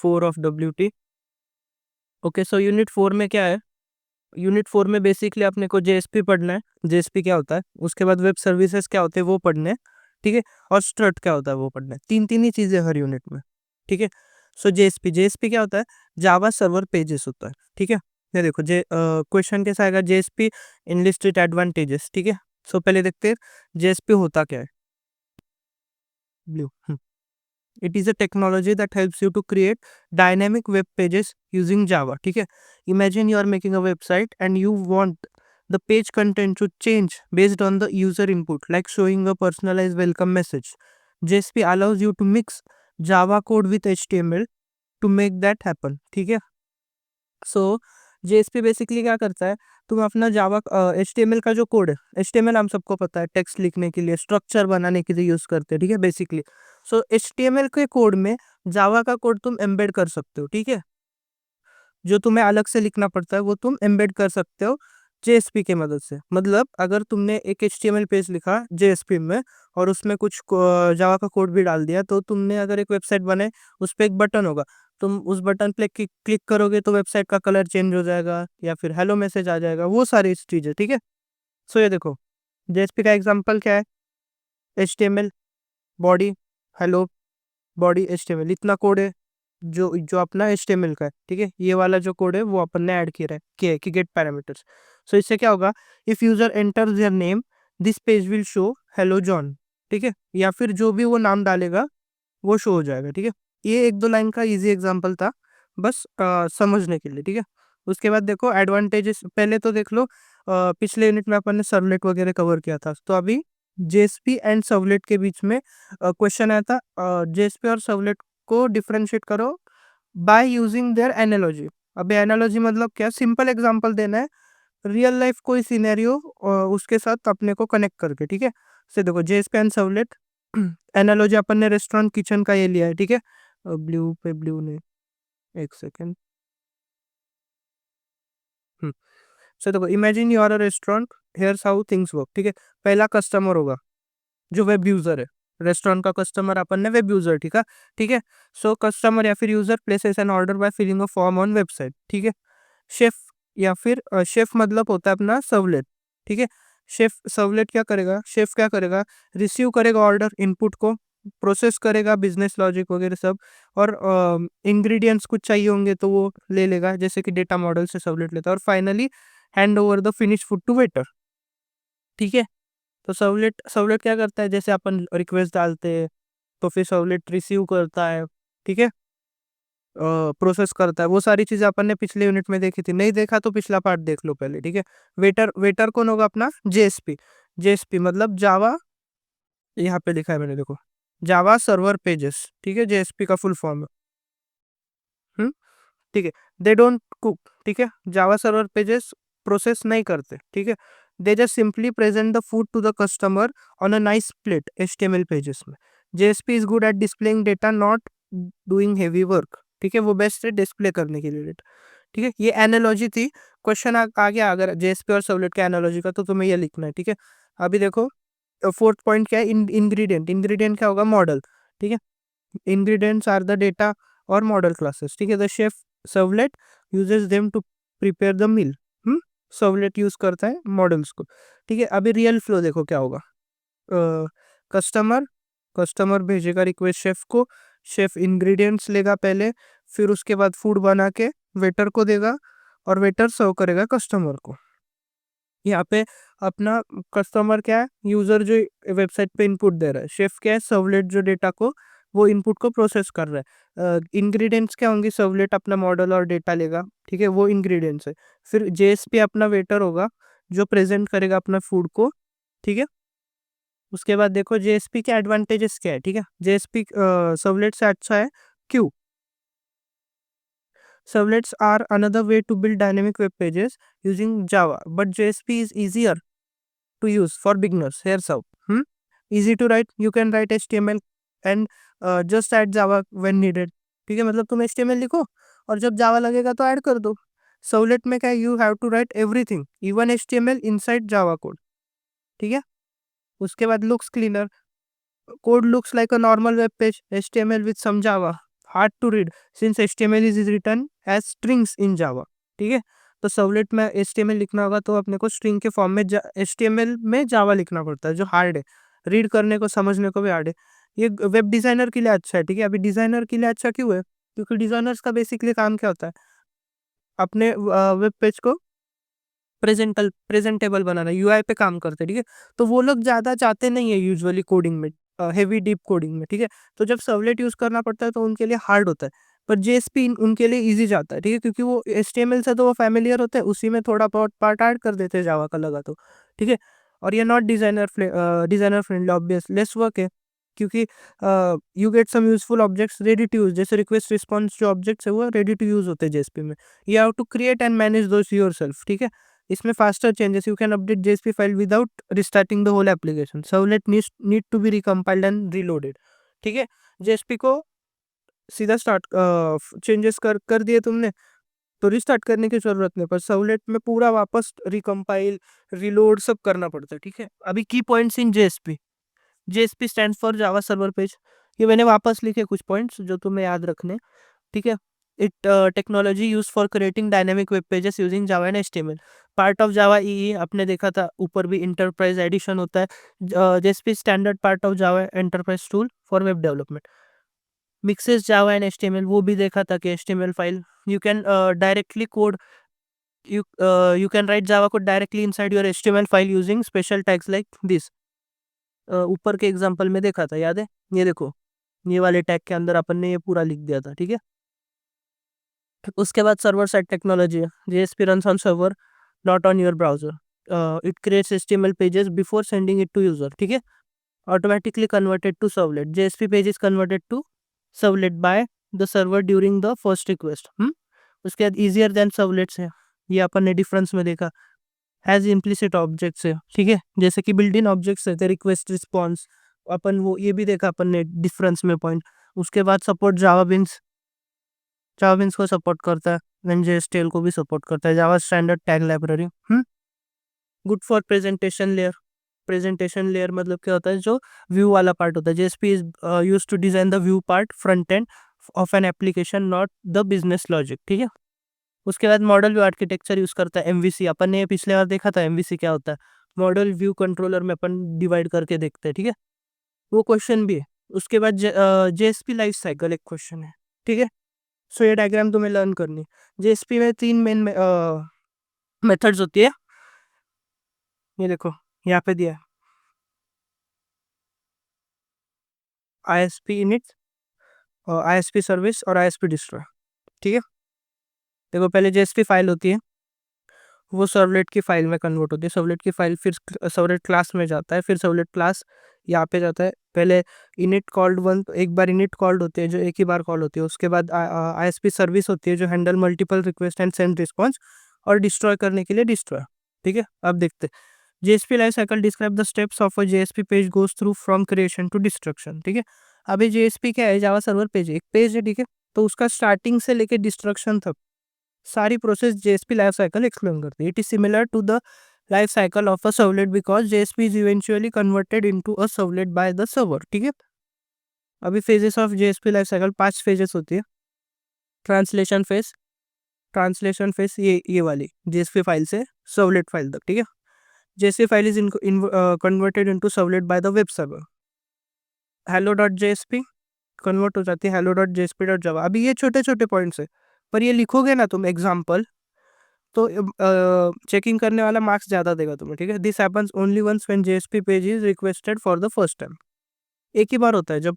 4 of WT। Okay, so unit 4 में क्या है? यूनिट 4 में बेसिकली अपने को JSP पढ़ना है। JSP क्या होता है, उसके बाद वेब सर्विसेज क्या होते हैं वो पढ़ने हैं, ठीक है, और स्ट्रट क्या होता है वो पढ़ना है। तीन तीन ही चीजें हर यूनिट में, ठीक है। सो JSP क्या होता है? जावा सर्वर पेजेस होता है, ठीक है। ये देखो, क्वेश्चन कैसा आएगा? JSP इनलिस्टेड एडवांटेजेस, ठीक है। सो पहले देखते हैं JSP होता क्या है। Blue, it is a technology that helps you to create dynamic web pages using Java, ठीक है। Imagine you are making a website and you want the page content to change based on the user input, like showing a personalized welcome message. JSP allows you to mix Java code with HTML to make that happen, ठीक है। सो JSP basically क्या करता है? तुम अपना जावा HTML का जो code है, HTML हम सबको पता है टेक्स्ट लिखने के लिए, स्ट्रक्चर बनाने के लिए यूज करते हैं, ठीक है, बेसिकली। सो HTML के कोड में जावा का कोड तुम एम्बेड कर सकते हो, ठीक है। जो तुम्हें अलग से लिखना पड़ता है वो तुम एम्बेड कर सकते हो JSP की मदद से। मतलब अगर तुमने एक HTML पेज लिखा JSP में और उसमें कुछ जावा का कोड भी डाल दिया, तो तुमने अगर एक वेबसाइट बनाए, उस पर एक बटन होगा, तुम उस बटन पे क्लिक करोगे तो वेबसाइट का कलर चेंज हो जाएगा या फिर हेलो मैसेज आ जाएगा, वो सारी चीजें, ठीक है। सो ये देखो, JSP का एग्जांपल क्या है? HTML body, hello, body HTML, इतना कोड है जो जो अपना HTML का है, ठीक है। ये वाला जो कोड है वो अपन ने ऐड किया है कि गेट पैरामीटर्स। सो इससे क्या होगा? If user enter their name, this page will show hello John, ठीक है, या फिर जो भी वो नाम डालेगा वो शो हो जाएगा, ठीक है। ये एक दो लाइन का इजी एग्जांपल था, बस समझने के लिए, ठीक है। उसके बाद देखो एडवांटेजेस, पहले तो देख लो, पिछले यूनिट में अपन ने सर्वलेट वगैरह कवर किया था, तो अभी JSP एंड सर्वलेट के बीच में क्वेश्चन आया था, JSP और सर्वलेट को डिफरेंशिएट करो बाय यूजिंग देयर एनालॉजी। अभी एनालॉजी मतलब क्या? सिंपल एग्जांपल देना है, रियल लाइफ कोई सिनेरियो उसके साथ अपने को कनेक्ट करके, ठीक है। से देखो JSP एंड सर्वलेट, एनालॉजी अपन ने रेस्टोरेंट किचन का ये लिया है, ठीक है। ब्लू पे ब्लू ने, एक सेकेंड। से देखो, imagine you are a restaurant, here's how things work, ठीक है। पहला कस्टमर होगा जो वेब यूजर है, रेस्टोरेंट का कस्टमर अपन ने वेब यूजर, ठीक है, ठीक है। सो कस्टमर या फिर user places an order by filling a form on website, ठीक है। शेफ या फिर शेफ मतलब होता है अपना सर्वलेट, ठीक है। शेफ सर्वलेट क्या करेगा? शेफ क्या करेगा? रिसीव करेगा ऑर्डर, इनपुट को प्रोसेस करेगा, बिजनेस लॉजिक वगैरह सब, और इंग्रेडिएंट्स कुछ चाहिए होंगे तो वो ले लेगा, जैसे कि डेटा मॉडल से सर्वलेट लेता है, और finally hand over the finish food to waiter, ठीक है। तो सर्वलेट सर्वलेट क्या करता है? जैसे अपन रिक्वेस्ट डालते हैं तो फिर सर्वलेट रिसीव करता है, ठीक है, प्रोसेस करता है, वो सारी चीजें अपन ने पिछले यूनिट में देखी थी। नहीं देखा तो पिछला पार्ट देख लो पहले, ठीक है। वेटर वेटर कौन होगा? अपना JSP। JSP मतलब जावा, यहाँ पे लिखा है मैंने, देखो, जावा सर्वर पेजेस, ठीक है, JSP का फुल फॉर्म है। ठीक है। दे डोंट कुक, ठीक है, जावा सर्वर पेजेस प्रोसेस नहीं करते, ठीक है। They just simply present the food to the customer on a nice plate HTML pages में। JSP is good at displaying data, not doing heavy work, ठीक है, वो बेस्ट है डिस्प्ले करने के लिए डेटा, ठीक है। ये एनालॉजी थी। क्वेश्चन आ गया अगर JSP और सर्वलेट का एनालॉजी का, तो तुम्हें ये लिखना है, ठीक है। अभी देखो, फोर्थ पॉइंट क्या है? इंग्रेडिएंट। इंग्रेडिएंट क्या होगा? मॉडल, ठीक है। ingredients are the data or model classes, ठीक है। the chef servlet uses them to prepare the meal, servlet use करता है मॉडल्स को, ठीक है। अभी रियल फ्लो देखो क्या होगा। कस्टमर कस्टमर भेजेगा रिक्वेस्ट शेफ को, शेफ इंग्रेडिएंट्स लेगा पहले, फिर उसके बाद फूड बना के वेटर को देगा, और वेटर सर्व करेगा कस्टमर को। यहाँ पे अपना कस्टमर क्या है? यूजर जो वेबसाइट पे इनपुट दे रहा है। शेफ क्या है? सर्वलेट जो डेटा को, वो इनपुट को प्रोसेस कर रहा है। इंग्रेडिएंट्स क्या होंगे? सर्वलेट अपना मॉडल और डेटा लेगा, ठीक है, वो इंग्रेडिएंट्स है। फिर JSP अपना वेटर होगा जो प्रेजेंट करेगा अपना फूड को, ठीक है। उसके बाद देखो JSP के एडवांटेजेस क्या है, ठीक है। JSP सर्वलेट से अच्छा है, क्यों? Servlets are another way to build dynamic web pages using Java, but JSP is easier to use for beginners. Here's how. Easy to write. You can write HTML and just add Java when needed. ठीक है, मतलब तुम HTML लिखो और जब जावा लगेगा तो add कर दो। सर्वलेट में क्या है? You have to write everything, even HTML inside Java code, ठीक है। उसके बाद looks cleaner, code looks like a normal web page, HTML with some Java, hard to read since HTML is written as strings in Java. ठीक है, तो servlet में HTML लिखना होगा तो अपने को स्ट्रिंग के फॉर्म में HTML में जावा लिखना पड़ता है, जो हार्ड है, रीड करने को समझने को भी हार्ड है। ये वेब डिजाइनर के लिए अच्छा है। ठीक है, अभी डिजाइनर के लिए अच्छा क्यों है, क्योंकि डिजाइनर्स का बेसिकली काम क्या होता है, अपने वेब पेज को प्रेजेंटेबल बनाना, यूआई पे काम करते हैं। ठीक है, तो वो लोग ज्यादा चाहते नहीं है यूजुअली कोडिंग में, हेवी डीप कोडिंग में। ठीक है, तो जब सर्वलेट यूज करना पड़ता है तो उनके लिए हार्ड होता है, पर जेएसपी उनके लिए इजी जाता है। ठीक है, क्योंकि वो एचटीएमएल से तो वो फैमिलियर होते हैं, उसी में थोड़ा बहुत पार्ट ऐड कर देते हैं जावा का लगा तो। ठीक है, और ये not designer friendly, obvious less work है, क्योंकि you get some useful objects ready to use, जैसे रिक्वेस्ट रिस्पॉन्स जो ऑब्जेक्ट्स है वो रेडी टू यूज होते हैं जेएसपी में। You have to create and manage those yourself. ठीक है, इसमें faster changes, you can update JSP file without restarting the whole application. Servlet need to be recompiled and reloaded. ठीक है, JSP को सीधा स्टार्ट चेंजेस कर दिए तुमने तो रिस्टार्ट करने की जरूरत नहीं, पर सर्वलेट में पूरा वापस रिकम्पाइल रीलोड सब करना पड़ता है। ठीक है, अभी की points in JSP, JSP stand for Java server page. ये मैंने वापस लिखे कुछ पॉइंट्स जो तुम्हें याद रखने। ठीक है, it technology use for creating dynamic web pages using Java and HTML, part of Java E, आपने देखा था ऊपर भी इंटरप्राइज एडिशन होता है। JSP standard part of Java enterprise tool for web development, mixes Java and HTML, वो भी देखा था कि HTML file you can directly code, you can write java code directly inside your HTML file using special tags like this। ऊपर के example में देखा था, याद है, ये देखो, ये वाले टैग के अंदर अपन ने ये पूरा लिख दिया था। ठीक है, उसके बाद सर्वर साइड टेक्नोलॉजी है, JSP runs on server not on your browser, it creates HTML pages before sending it to user. ठीक है, automatically converted to servlet, JSP page is converted to servlet by the server during the first request। उसके बाद easier than servlets है, ये अपन ने difference में देखा। Has implicit objects है, ठीक है, जैसे कि बिल्ट इन ऑब्जेक्ट्स है, रिक्वेस्ट रिस्पॉन्स, अपन वो ये भी देखा अपन ने डिफरेंस में पॉइंट। उसके बाद support Java beans, Java beans को सपोर्ट करता है, NGSTL को भी सपोर्ट करता है, Java standard tag library. Good for presentation layer, presentation layer मतलब क्या होता है, जो व्यू वाला पार्ट होता है। JSP is used to design the view part front end of an application, not the business logic. ठीक है, उसके बाद मॉडल व्यू आर्किटेक्चर यूज करता है, एमवीसी। अपन ने पिछले बार देखा था एमवीसी क्या होता है, मॉडल व्यू कंट्रोलर में अपन डिवाइड करके देखते हैं। ठीक है, वो क्वेश्चन भी है। उसके बाद जेएसपी लाइफ साइकिल एक क्वेश्चन है। ठीक है, सो ये डायग्राम तुम्हें लर्न करनी। जेएसपी में 3 मेन मेथड्स होती है, ये देखो यहाँ पे दिया है, ISP इनिट, ISP सर्विस और ISP डिस्ट्रॉय। ठीक है, देखो पहले जेएसपी फाइल होती है, वो सर्वलेट की फाइल में कन्वर्ट होती है। सर्वलेट की फाइल फिर सर्वलेट क्लास में जाता है, फिर सर्वलेट क्लास यहाँ पे जाता है। पहले इनिट कॉल्ड वन, एक बार इनिट कॉल्ड होती है जो एक ही बार कॉल होती है। उसके बाद ISP सर्विस होती है जो handle multiple request and send response, और डिस्ट्रॉय करने के लिए डिस्ट्रॉय। ठीक है, अब देखते हैं JSP life cycle describe the steps of a JSP page goes through from creation to destruction. ठीक है, अभी जेएसपी क्या है, जावा सर्वर पेज, एक पेज है। ठीक है, तो उसका स्टार्टिंग से लेके डिस्ट्रक्शन तक सारी process JSP life cycle explain करती है। It is similar to the life cycle of a servlet because JSP is eventually converted into a servlet by the server. ठीक है, अभी phases of JSP life cycle 5 phases होती है। Translation phase, translation phase ये वाली JSP file से servlet file तक। ठीक है, JSP file is converted into servlet by the web server. hello.jsp convert हो जाती है hello.jsp.java। अभी ये छोटे छोटे पॉइंट्स है, पर ये लिखोगे ना तुम एग्जाम्पल, तो चेकिंग करने वाला मार्क्स ज़्यादा देगा तुम्हें। ठीक है, this happens only once when JSP page is requested for the first time. एक ही बार होता है जब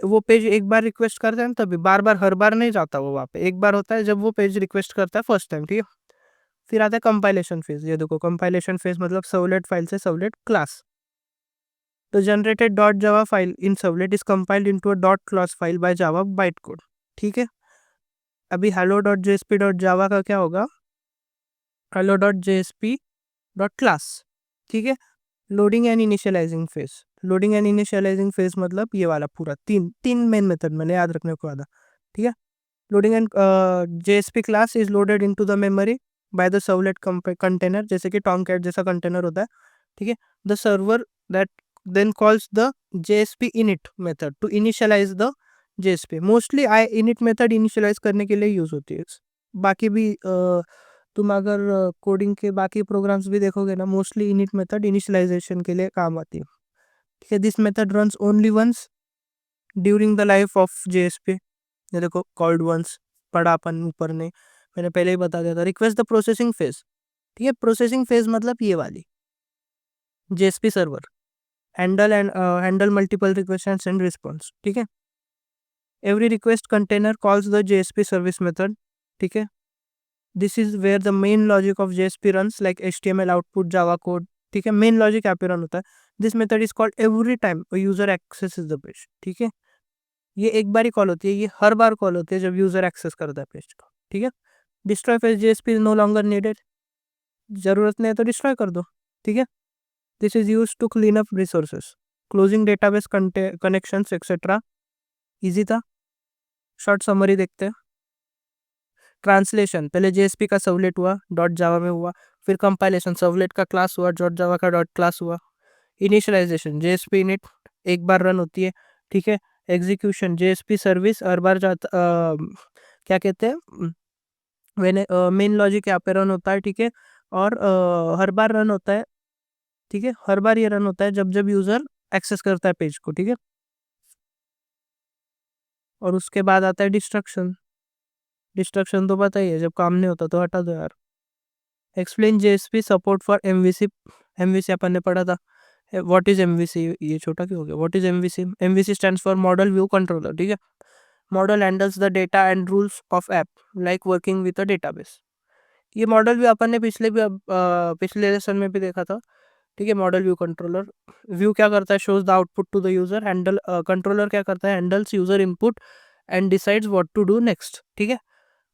वो पेज एक बार रिक्वेस्ट करता है ना, तभी, बार बार हर बार नहीं जाता वो वहाँ पे। एक बार होता है जब वो पेज रिक्वेस्ट करता है फर्स्ट टाइम। ठीक है, फिर आता है कंपाइलेशन फेज। ये देखो कंपाइलेशन फेज मतलब सर्वलेट फाइल से सर्वलेट क्लास। तो generated dot Java file in servlet is compiled into a dot class file by Java byte code. ठीक है, अभी hello.jsp.java का क्या होगा, hello.jsp.class। ठीक है, loading and initialising phase, loading and initialising phase मतलब ये वाला पूरा तीन तीन मेन मेथड मैंने याद रखने को आधा। ठीक है, loading and JSP class is loaded into the memory by the servlet container, जैसे कि टॉमकैट जैसा कंटेनर होता है। ठीक है, the server that then calls the JSP init method to initialize the JSP mostly I init method initialise करने के लिए यूज होती है। बाकी भी तुम अगर कोडिंग के बाकी प्रोग्राम्स भी देखोगे ना, मोस्टली इनिट मेथड इनिशियलाइजेशन के लिए काम आती है। ठीक है, this method runs only once during the life of JSP. ये देखो कॉल्ड वंस पढ़ा अपन ऊपर ने, मैंने पहले ही बता दिया था। रिक्वेस्ट द प्रोसेसिंग फेज, ठीक है, प्रोसेसिंग फेज मतलब ये वाली JSP server handle multiple request and send response. ठीक है, every request container calls the JSP service method. ठीक है, this is where the main logic of JSP runs like HTML output Java code. ठीक है, main logic यहाँ पे run होता है। This method is called every time user access the page. ठीक है, ये एक बार ही कॉल होती है, ये हर बार कॉल होती है जब यूजर एक्सेस करता है पेज को। ठीक है, destroy page JSP is no longer needed, जरूरत नहीं है तो डिस्ट्रॉय कर दो। ठीक है, this is use to clean up resources, closing database connections etcetera. Easy था। शॉर्ट समरी देखते हैं। ट्रांसलेशन, पहले जेएसपी का सर्वलेट हुआ, डॉट जावा में हुआ, फिर कंपाइलेशन, सर्वलेट का क्लास हुआ, डॉट जावा का डॉट क्लास हुआ। इनिशियलाइजेशन, जेएसपी इनिट एक बार रन होती है। ठीक है, एग्जीक्यूशन, जेएसपी सर्विस हर बार जाता क्या कहते हैं, मेन लॉजिक यहाँ पे रन होता है। ठीक है, और हर बार रन होता है। ठीक है, हर बार ये रन होता है जब जब यूजर एक्सेस करता है पेज को। ठीक है, और उसके बाद आता है डिस्ट्रक्शन। डिस्ट्रक्शन तो पता ही है, जब काम नहीं होता तो हटा दो यार। Explain JSP support for MVC. MVC अपन ने पढ़ा था। व्हाट इज एमवीसी, ये छोटा क्यों हो गया, what is MVC? MVC stands for model view controller. ठीक है, model handles the data and rules of app like working with a database. ये मॉडल व्यू अपन ने पिछले लेसन में भी देखा था। ठीक है, मॉडल व्यू कंट्रोलर, व्यू क्या करता है, shows the output to the user. Handle controller क्या करता है, handles user input and decides what to do next. ठीक है,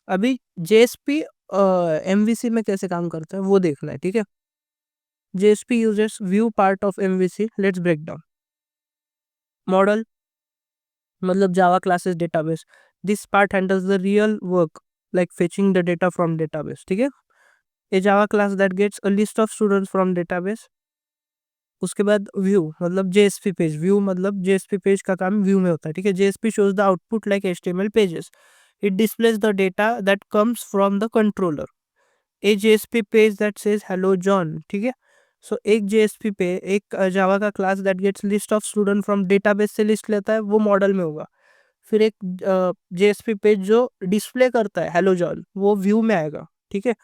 अभी जेएसपी एमवीसी में कैसे काम करता है वो देखना है। ठीक है, JSP users view part of MVC, let's break down. Model मतलब Java classes database, this part handles the real work like fetching the data from database. ठीक है, a Java class that gets a list of students from database. उसके बाद view मतलब JSP page, view मतलब JSP page का काम view में होता है। ठीक है, JSP shows the output like HTML pages, it displace the data that comes from the controller. A JSP page that says hello John. ठीक है, सो एक जेएसपी पे एक जावा का class that gets list of student from database से list लेता है, वो मॉडल में होगा। फिर एक जेएसपी पेज जो डिस्प्ले करता है हेलो जॉन, वो व्यू में आएगा। ठीक है,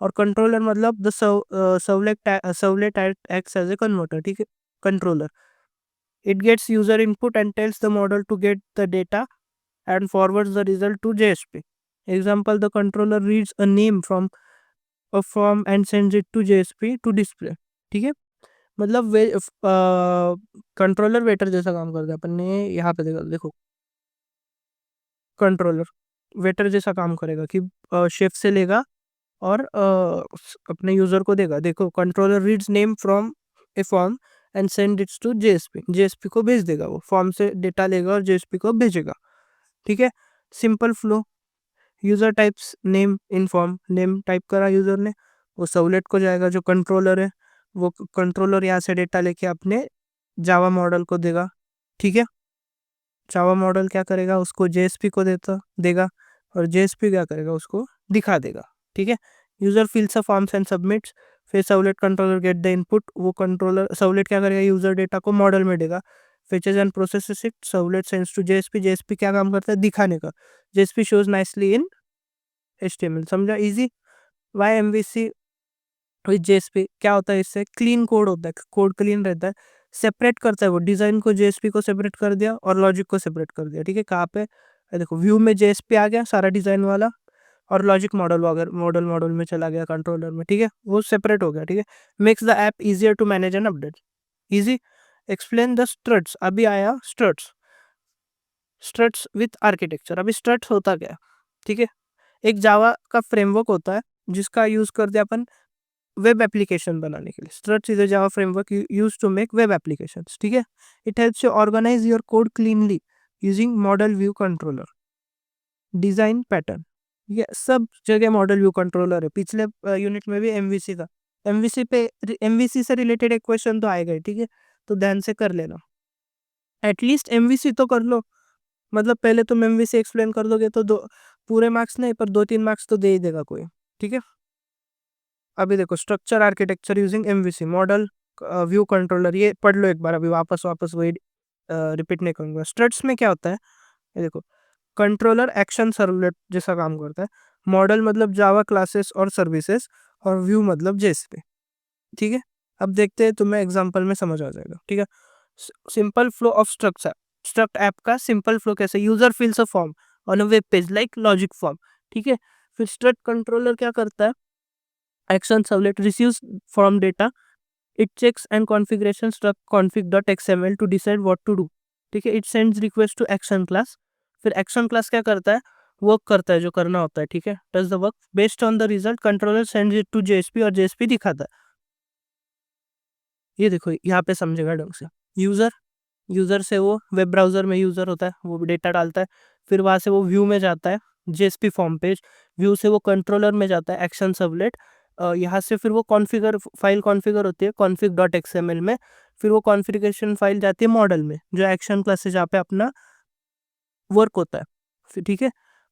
और कंट्रोलर मतलब the servlet acts as a converter. ठीक है, controller, it gets user input and tells the model to get the data and forwards the result to JSP. Example, the controller reads a name from a form and sends it to JSP to display. ठीक है, मतलब वे controller waiter जैसा काम करता है। अपन ने यहाँ पे देखा, देखो कंट्रोलर वेटर जैसा काम करेगा कि शेफ से लेगा और अपने यूजर को देगा। देखो, controller reads name from a form and send its to JSP, JSP को भेज देगा, वो फॉर्म से डेटा लेगा और जेएसपी को भेजेगा। ठीक है, simple flow, user types name in form, name type करा यूजर ने, वो सर्वलेट को जाएगा जो कंट्रोलर है, वो कंट्रोलर यहाँ से डेटा लेके अपने जावा मॉडल को देगा। ठीक है, जावा मॉडल क्या करेगा, उसको जेएसपी को देगा और जेएसपी क्या करेगा, उसको दिखा देगा। ठीक है, user fills a forms and submits, फिर servlet controller get the input, वो कंट्रोलर सर्वलेट क्या करेगा, यूजर डेटा को मॉडल में देगा, features and processes it, servlet sends to JSP, JSP क्या काम करता है, दिखाने का, JSP shows nicely in HTML. समझा, easy. Why MVC with JSP क्या होता है, इससे क्लीन कोड होता है, कोड क्लीन रहता है, सेपरेट करता है वो, डिजाइन को जेएसपी को सेपरेट कर दिया और लॉजिक को सेपरेट कर दिया। ठीक है, कहाँ पे, देखो व्यू में जेएसपी आ गया सारा डिजाइन वाला, और लॉजिक मॉडल वगैरह मॉडल में चला गया कंट्रोलर में। ठीक है, वो सेपरेट हो गया। ठीक है, makes the app easier to manage and update. Easy. Explain the Struts, अभी आया स्ट्रट्स, स्ट्रट्स विथ आर्किटेक्चर। अभी स्ट्रट्स होता क्या है? ठीक है, एक जावा का फ्रेमवर्क होता है जिसका यूज करते हैं अपन वेब एप्लीकेशन बनाने के लिए। Struts is a Java framework used to make web applications. ठीक है, it helps you organise your code cleanly using model view controller. Design pattern, ये सब जगह मॉडल व्यू कंट्रोलर है। पिछले यूनिट में भी एमवीसी था, एमवीसी से रिलेटेड एक क्वेश्चन तो आएगा ही। ठीक है, तो ध्यान से कर लेना, एटलीस्ट एमवीसी तो कर लो। मतलब पहले तुम एमवीसी एक्सप्लेन कर दोगे तो दो पूरे मार्क्स नहीं पर 2-3 मार्क्स तो दे ही देगा कोई, ठीक है। अभी देखो structure architecture using MVC model view controller, ये पढ़ लो एक बार, अभी वापस वापस वही रिपीट नहीं करूंगा। स्ट्रट्स में क्या होता है, ये देखो कंट्रोलर एक्शन सर्वलेट जैसा काम करता है, मॉडल मतलब जावा क्लासेस और सर्विसेज, और व्यू मतलब जेएसपी, ठीक है। अब देखते हैं, तुम्हें एग्जांपल में समझ आ जाएगा, ठीक है। Simple flow of structure, struct app का सिंपल फ्लो कैसे, user fills a form on a web page like logic form, ठीक है। फिर स्ट्रक्ट कंट्रोलर क्या करता है, action servlet receives from data, it checks and configuration struct config.xml to decide what to do, ठीक है। It sends request to action class, फिर action class क्या करता है, वर्क करता है जो करना होता है, ठीक है। Does the work based on the result, controller sends it to JSP और जेएसपी दिखाता है। ये देखो यहाँ पे समझेगा ढंग से। यूजर, यूजर से वो वेब ब्राउजर में यूजर होता है, वो डेटा डालता है, फिर वहां से वो व्यू में जाता है, जेएसपी फॉर्म पेज, व्यू से वो कंट्रोलर में जाता है, एक्शन सर्वलेट, यहाँ से फिर वो कॉन्फ़िगर फाइल कॉन्फ़िगर होती है config.xml में, फिर वो कॉन्फ़िगरेशन फाइल जाती है मॉडल में जो एक्शन क्लास से जहाँ पे अपना वर्क होता है, फिर ठीक है।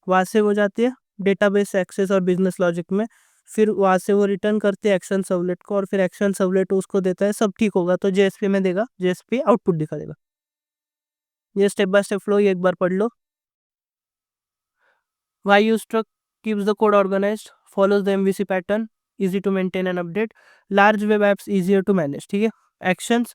वहाँ से वो जाती है डेटाबेस एक्सेस और बिजनेस लॉजिक में, फिर वहाँ से वो रिटर्न करते हैं एक्शन सर्वलेट को, और फिर एक्शन सर्वलेट उसको देता है, सब ठीक होगा तो जेएसपी में देगा, जेएसपी आउटपुट दिखा देगा। ये स्टेप बाय स्टेप फ्लो, ये एक बार पढ़ लो। Why use struct keeps the code organized, follows the MVC pattern, easy to maintain and update, large web apps easier to manage, ठीक है। Actions,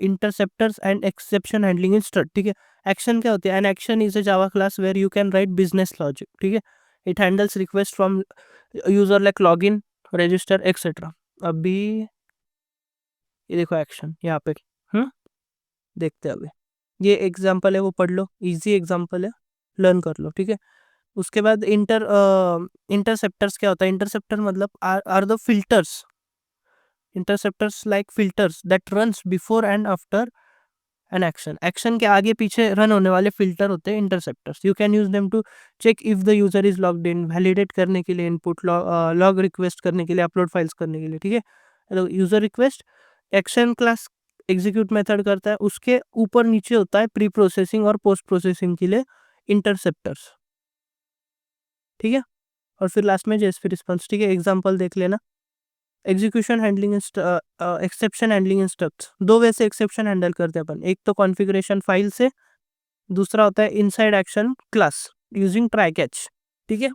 interceptors and exception handling in struct, ठीक है। Action क्या होती है, an action is a Java class where you can write business logic, ठीक है। It handles request from user like login, register etc. अभी ये देखो एक्शन यहाँ पे, हम्म देखते हैं अभी। ये एग्जाम्पल है, वो पढ़ लो, इजी एग्जाम्पल है, लर्न कर लो, ठीक है। उसके बाद इंटरसेप्टर्स क्या होता है, इंटरसेप्टर मतलब are the filters, interceptors like filters that runs before and after an action, action के आगे पीछे रन होने वाले फिल्टर होते हैं interceptors. You can use them to check if the user is logged in, validate करने के लिए इनपुट, लॉग रिक्वेस्ट करने के लिए, अपलोड फाइल्स करने के लिए, ठीक है। User request action class execute method करता है, उसके ऊपर नीचे होता है प्री प्रोसेसिंग और पोस्ट प्रोसेसिंग के लिए इंटरसेप्टर्स, ठीक है। और फिर लास्ट में जेएसपी रिस्पॉन्स, ठीक है। एग्जांपल देख लेना। Execution handling, exception handling instructs, दो वे से एक्सेप्शन हैंडल करते हैं अपन, एक तो कॉन्फ़िगरेशन फाइल से, दूसरा होता है inside action class using try catch, ठीक है।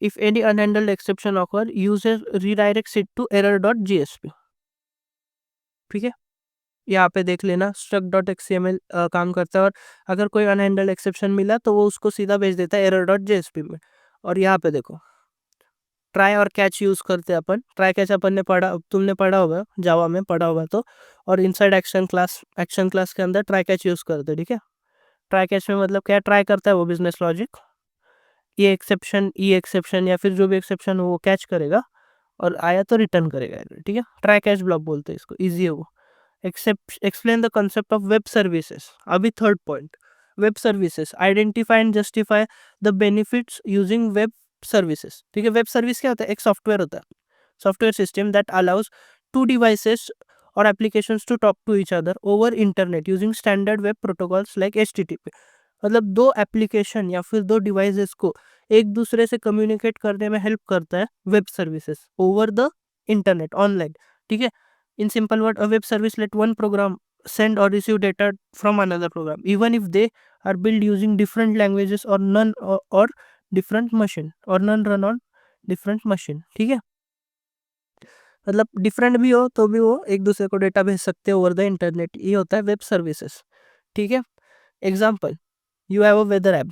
If any unhandled exception occur user redirects it to error.jsp, ठीक है। यहाँ पे देख लेना struct.html काम करता है, और अगर कोई अनहैंडल्ड एक्सेप्शन मिला तो वो उसको सीधा भेज देता है error.jsp में। और यहाँ पे देखो ट्राई और कैच यूज करते हैं अपन, ट्राई कैच अपन ने पढ़ा, तुमने पढ़ा होगा जावा में पढ़ा होगा तो, और inside action class, action class के अंदर ट्राई कैच यूज करते हैं, ठीक है। ट्राई कैच में मतलब क्या, ट्राई करता है वो बिजनेस लॉजिक, ये एक्सेप्शन, ई एक्सेप्शन या फिर जो भी एक्सेप्शन हो वो कैच करेगा, और आया तो रिटर्न करेगा, ठीक है। ट्राई कैच ब्लॉक बोलते हैं इसको, ईजी है वो। Explain the concept of web services, अभी third point, web services identify and justify the benefits using web services, ठीक है। वेब सर्विस क्या होता है, एक सॉफ्टवेयर होता है, software system that allows to devices और applications to talk to each other over internet using standard web protocols like HTTP, मतलब दो एप्लीकेशन या फिर दो डिवाइसेस को एक दूसरे से कम्युनिकेट करने में हेल्प करता है web services over the internet online, ठीक है। In simple word, a web service let one program send or receive data from another program even if they are built using different languages or none or different machine or none run on different machine, ठीक है। मतलब different भी हो तो भी वो एक दूसरे को डेटा भेज सकते हैं ओवर द इंटरनेट, ये होता है वेब सर्विसेज, ठीक है। Example, you have a weather app,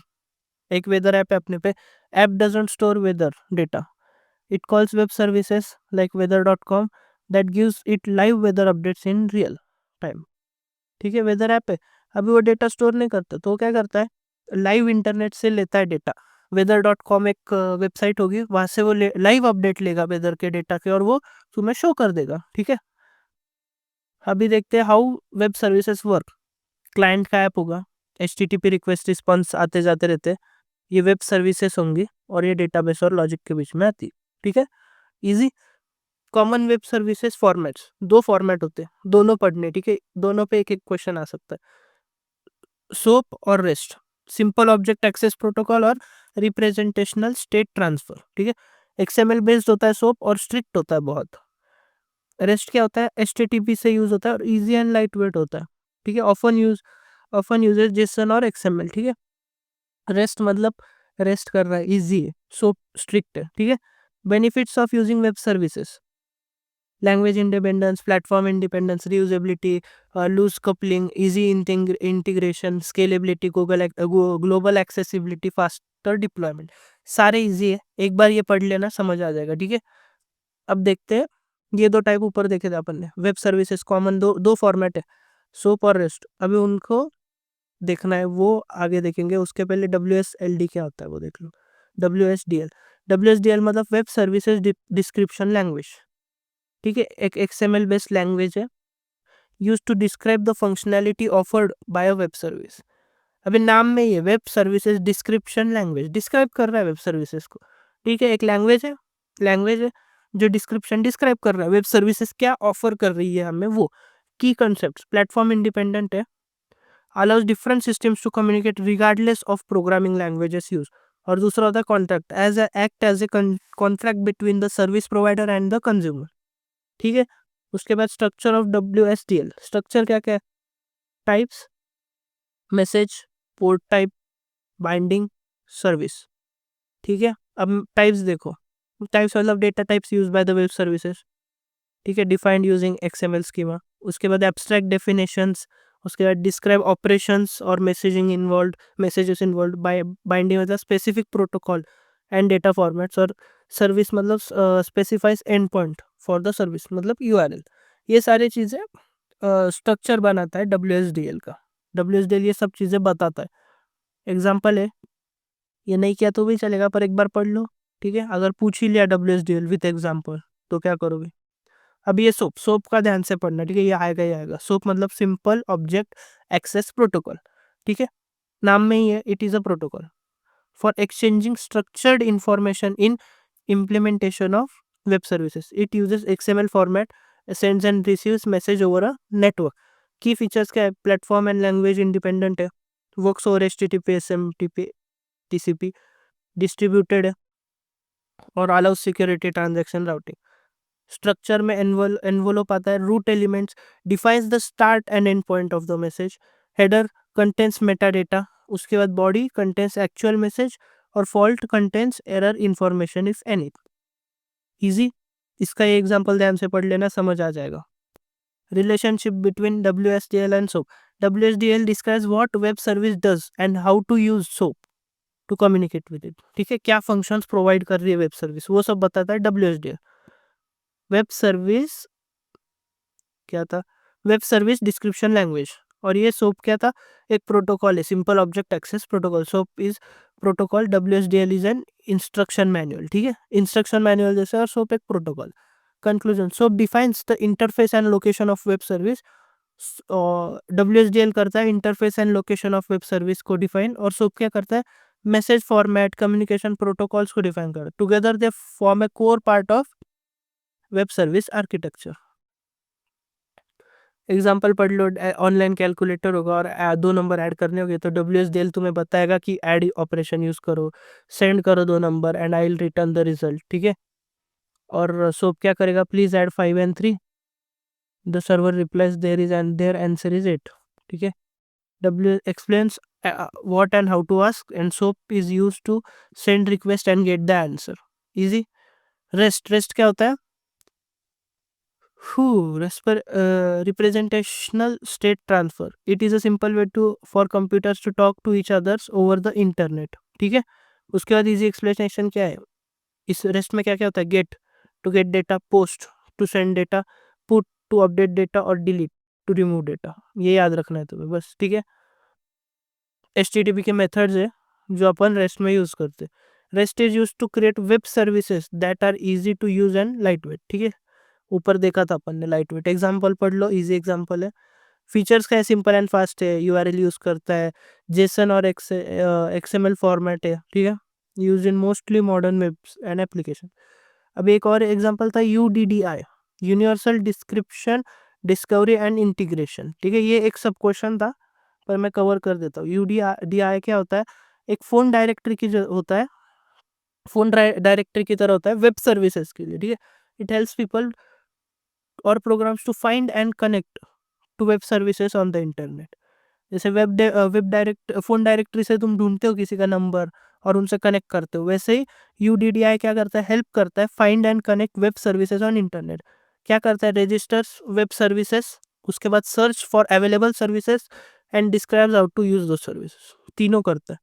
एक वेदर ऐप है अपने पे, app doesn't store weather data, it calls web services like weather.com that gives it live weather updates in real time, ठीक है। वेदर ऐप है, अभी वो डेटा स्टोर नहीं करता तो वो क्या करता है, लाइव इंटरनेट से लेता है डेटा, weather.com एक वेबसाइट होगी, वहां से वो लाइव अपडेट लेगा वेदर के डेटा के, और वो तुम्हें शो कर देगा, ठीक है। अभी देखते हैं how web services work. Client का ऐप होगा, HTTP रिक्वेस्ट रिस्पॉन्स आते जाते रहते हैं, ये वेब सर्विसेज होंगी, और ये डेटाबेस और लॉजिक के बीच में आती है, ठीक है। Easy. Common web services formats, दो फॉर्मेट होते हैं, दोनों पढ़ने, ठीक है, दोनों पे एक एक क्वेश्चन आ सकता है। सोप और REST, simple object access protocol और रिप्रेजेंटेशनल स्टेट ट्रांसफर, ठीक है। एक्सएमएल बेस्ड होता है सोप और स्ट्रिक्ट होता है बहुत। रेस्ट क्या होता है, एचटीटीपी से यूज होता है और इजी एंड लाइट वेट होता है, ठीक है। ऑफन यूजेस जेसन और एक्सएमएल, ठीक है। रेस्ट मतलब रेस्ट कर रहा है, इजी है। सोप स्ट्रिक्ट है, ठीक है। Benefits of using web services, language independence, platform independence, reusability, loose coupling, easy integration, scalability, global accessibility, faster deployment, सारे इजी है। एक बार ये पढ़ लेना, समझ आ जाएगा, ठीक है। अब देखते हैं, ये दो टाइप ऊपर देखे थे अपन ने, वेब सर्विसेज कॉमन दो दो फॉर्मेट है, सोप और रेस्ट। अभी उनको देखना है, वो आगे देखेंगे। उसके पहले WSLD क्या होता है वो देख लो। WSDL मतलब वेब सर्विसेज डिस्क्रिप्शन लैंग्वेज, ठीक है। एक XML बेस्ड लैंग्वेज है, use to describe the functionality offered by a web service. अभी नाम में ही है, web services description language, describe कर रहा है वेब सर्विसेज को, ठीक है। एक लैंग्वेज है जो डिस्क्राइब कर रहा है वेब सर्विसेज क्या ऑफर कर रही है हमें वो। की कंसेप्ट, प्लेटफॉर्म इंडिपेंडेंट है, allows different systems to communicate regardless of programming languages use. और दूसरा होता है contract, act as a contract between the service provider and the consumer, ठीक है। उसके बाद स्ट्रक्चर ऑफ WSDL, स्ट्रक्चर क्या क्या है, types, message, port type, binding, service, ठीक है। अब टाइप्स देखो, टाइप्स मतलब data types use by the web services, ठीक है, डिफाइंड यूजिंग XML स्कीमा। उसके बाद एब्स्ट्रैक्ट डेफिनेशंस, उसके बाद डिस्क्राइब ऑपरेशंस और मैसेजेस इन्वॉल्व, बाय बाइंडिंग मतलब specific protocol and data formats, और सर्विस मतलब specifies and point for the service मतलब URL। ये सारी चीज़ें स्ट्रक्चर बनाता है WSDL का। WSDL ये सब चीज़ें बताता है। एग्जाम्पल है, ये नहीं किया तो भी चलेगा पर एक बार पढ़ लो, ठीक है। अगर पूछ ही लिया WSDL विथ एग्जाम्पल तो क्या करोगे। अब ये सोप का ध्यान से पढ़ना, ठीक है, ये आएगा ही आएगा। सोप मतलब सिंपल ऑब्जेक्ट एक्सेस प्रोटोकॉल, ठीक है। नाम में ही है, it is a protocol for exchanging structured information in implementation of web services. It uses XML format, sends and receives message over a network. Key features क्या है, platform and language independent है, works over HTTP, SMTP, TCP, distributed है और allow security transaction routing. Structure में envelope आता है, root elements defines the start and end point of the message, header contents meta data, उसके बाद body contents actual message और fault contents error information if any. Easy, इसका ये example ध्यान से पढ़ लेना, समझ आ जाएगा। Relationship between WSDL and SOAP, WSDL describes what web service does and how to use SOAP to communicate with it, ठीक है। क्या फंक्शंस प्रोवाइड कर रही है वेब सर्विस वो सब बताता है WSDL। वेब सर्विस क्या था, वेब सर्विस डिस्क्रिप्शन लैंग्वेज। और ये सोप क्या था, एक प्रोटोकॉल है, simple object access protocol. SOAP is protocol, WSDL is an instruction manual, ठीक है, इंस्ट्रक्शन मैनुअल जैसे, और सोप एक protocol. Conclusion, SOAP defines the interface and location of web service. WSDL करता है interface and location of web service को define, और SOAP क्या करता है, मैसेज फॉर्मेट, कम्युनिकेशन प्रोटोकॉल्स को डिफाइन करता है। Together they form a core part of web service architecture. Example पढ़ लो, ऑनलाइन कैलकुलेटर होगा और दो नंबर ऐड करने होंगे तो WSDL तुम्हें बताएगा कि ऐड ऑपरेशन यूज करो, सेंड करो दो number and I will return the result, ठीक है। और सोप क्या करेगा, please add 5 and 3, the server replies there is and their answer is 8, ठीक है। W explains what and how to ask, and SOAP is used to send request and get the answer. Easy. Rest क्या होता है, representational state transfer. It is a simple way for computers to talk to each others over the internet, ठीक है। उसके बाद easy explanation क्या है, इस रेस्ट में क्या क्या होता है, get to get data, post to send data, put to update data, और डिलीट टू रिमूव डेटा। ये याद रखना है तुम्हें बस, ठीक है। HTTP के मेथड्स है जो अपन रेस्ट में यूज करते हैं। REST is use to create web services that are easy to use and lightweight, ठीक है। ऊपर देखा था अपन ने लाइट वेट। एग्जाम्पल पढ़ लो, इजी एग्जाम्पल है। फीचर्स का है, सिंपल एंड फास्ट है, URL यूज करता है, जेसन और XML फॉर्मेट है, ठीक है, used in mostly modern webs and application. अब एक और एग्जाम्पल था UDDI, universal description discovery and integration, ठीक है। ये एक सब क्वेश्चन था पर मैं कवर कर देता हूँ। यूडीआई क्या होता है, एक फ़ोन डायरेक्टरी की जो होता है, फ़ोन डायरेक्टरी की तरह होता है वेब सर्विसेज के लिए, ठीक है। इट हेल्प्स पीपल और programs to find and connect to web services on the internet. जैसे वेब डायरेक्ट फ़ोन डायरेक्टरी से तुम ढूंढते हो किसी का नंबर और उनसे कनेक्ट करते हो, वैसे ही यूडीडीआई क्या करता है, हेल्प करता है find and connect web services on internet. क्या करता है, रजिस्टर्स वेब सर्विसेज, उसके बाद search for available services and describes how to use two services, तीनों करता है।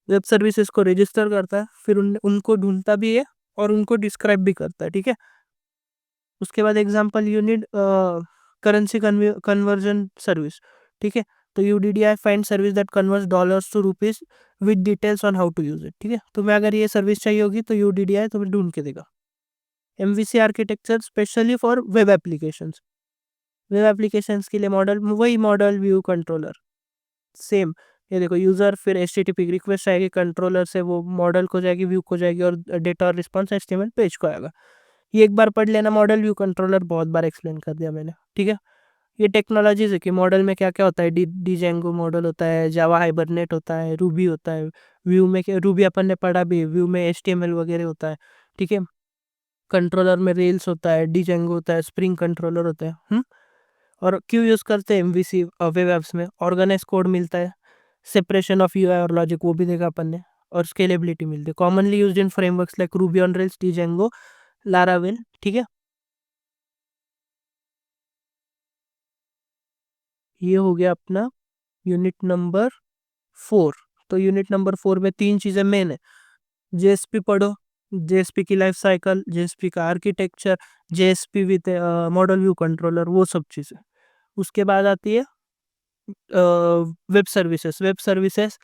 वेब सर्विसेज को रजिस्टर करता है, फिर उनको ढूंढता भी है और उनको डिस्क्राइब भी करता है, ठीक है। उसके बाद example unit currency conversion service, ठीक है। तो UDDI find service that converts dollars to rupees with details on how to use it, ठीक है। तुम्हें अगर ये सर्विस चाहिए होगी तो यूडीडीआई तुम्हें ढूंढ के देगा। MVC architecture specially for web applications, web applications के लिए मॉडल, वही मॉडल व्यू कंट्रोलर सेम। ये देखो, यूजर फिर एचटीटीपी रिक्वेस्ट आएगी, कंट्रोलर से वो मॉडल को जाएगी, व्यू को जाएगी, और डेटा और रिस्पॉन्स एचटीएमएल पेज को आएगा। ये एक बार पढ़ लेना, मॉडल व्यू कंट्रोलर बहुत बार एक्सप्लेन कर दिया मैंने, ठीक है। ये टेक्नोलॉजीज है कि मॉडल में क्या क्या होता है, डीजेंगो मॉडल होता है, जावा हाइबरनेट होता है, रूबी होता है। व्यू में क्या, रूबी अपन ने पढ़ा भी, व्यू में एचटीएमएल वगैरह होता है, ठीक है। कंट्रोलर में रेल्स होता है, डीजेंगो होता है, स्प्रिंग कंट्रोलर होता है। और क्यों यूज़ करते हैं एमवीसी वेब एप्स में, ऑर्गेनाइज कोड मिलता है, सेपरेशन ऑफ यूआई और लॉजिक वो भी देखा अपन ने, और स्केलेबिलिटी मिलती है। Commonly used in frameworks like Ruby on Rails, Django, Laravel, ठीक है। ये हो गया अपना यूनिट नंबर 4। तो यूनिट नंबर 4 में 3 चीज़ें मेन है। जेएसपी पढ़ो, जेएसपी की लाइफ साइकिल, जेएसपी का architecture, JSP with model view controller, वो सब चीज़ें। उसके बाद आती है वेब सर्विसेज। वेब सर्विसेज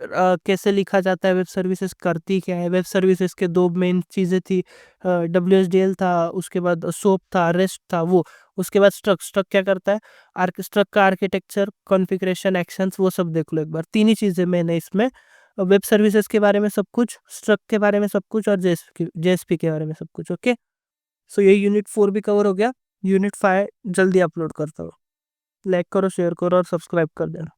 कैसे लिखा जाता है, वेब सर्विसेज करती क्या है। वेब सर्विसेज के दो मेन चीज़ें थी, WSDL था, उसके बाद सोप था, रेस्ट था, वो। उसके बाद स्ट्रक, स्ट्रक क्या करता है, स्ट्रक का आर्किटेक्चर, कॉन्फ़िगरेशन, एक्शंस, वो सब देख लो एक बार। तीन ही चीज़ें मेन है इसमें, वेब सर्विसेज के बारे में सब कुछ, स्ट्रक के बारे में सब कुछ, और जेएसपी के बारे में सब कुछ, ओके। सो ये यूनिट 4 भी कवर हो गया। यूनिट 5 जल्दी अपलोड करता हूँ। लाइक करो, शेयर करो और सब्सक्राइब कर देना।